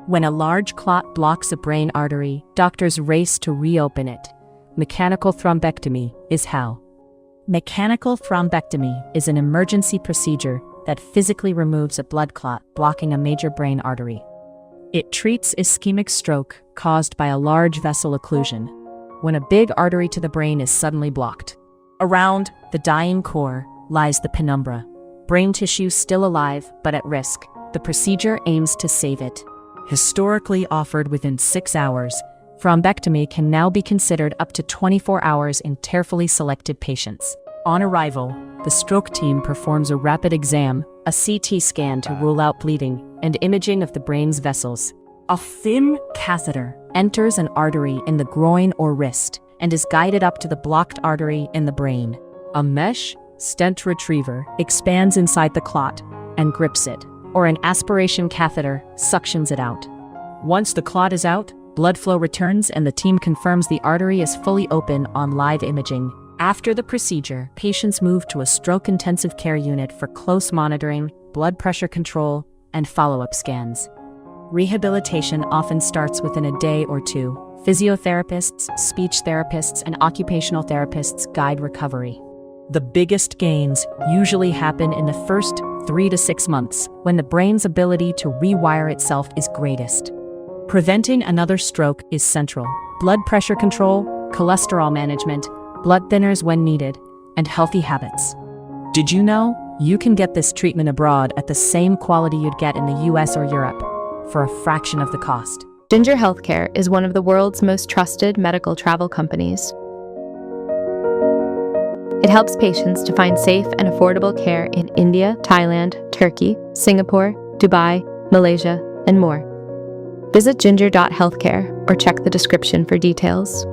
When a large clot blocks a brain artery, doctors race to reopen it. Mechanical thrombectomy is how. Mechanical thrombectomy is an emergency procedure that physically removes a blood clot blocking a major brain artery. It treats ischemic stroke caused by a large vessel occlusion, when a big artery to the brain is suddenly blocked. Around the dying core lies the penumbra, brain tissue still alive but at risk. The procedure aims to save it. Historically offered within 6 hours, thrombectomy can now be considered up to 24 hours in carefully selected patients. On arrival, the stroke team performs a rapid exam, a CT scan to rule out bleeding, and imaging of the brain's vessels. A thin catheter enters an artery in the groin or wrist and is guided up to the blocked artery in the brain. A mesh stent retriever expands inside the clot and grips it, or an aspiration catheter suctions it out. Once the clot is out, blood flow returns and the team confirms the artery is fully open on live imaging. After the procedure, patients move to a stroke intensive care unit for close monitoring, blood pressure control, and follow-up scans. Rehabilitation often starts within a day or two. Physiotherapists, speech therapists, and occupational therapists guide recovery. The biggest gains usually happen in the first 3 to 6 months, when the brain's ability to rewire itself is greatest. Preventing another stroke is central. Blood pressure control, cholesterol management, blood thinners when needed, and healthy habits. Did you know you can get this treatment abroad at the same quality you'd get in the US or Europe for a fraction of the cost? Ginger Healthcare is one of the world's most trusted medical travel companies. It helps patients to find safe and affordable care in India, Thailand, Turkey, Singapore, Dubai, Malaysia, and more. Visit ginger.healthcare or check the description for details.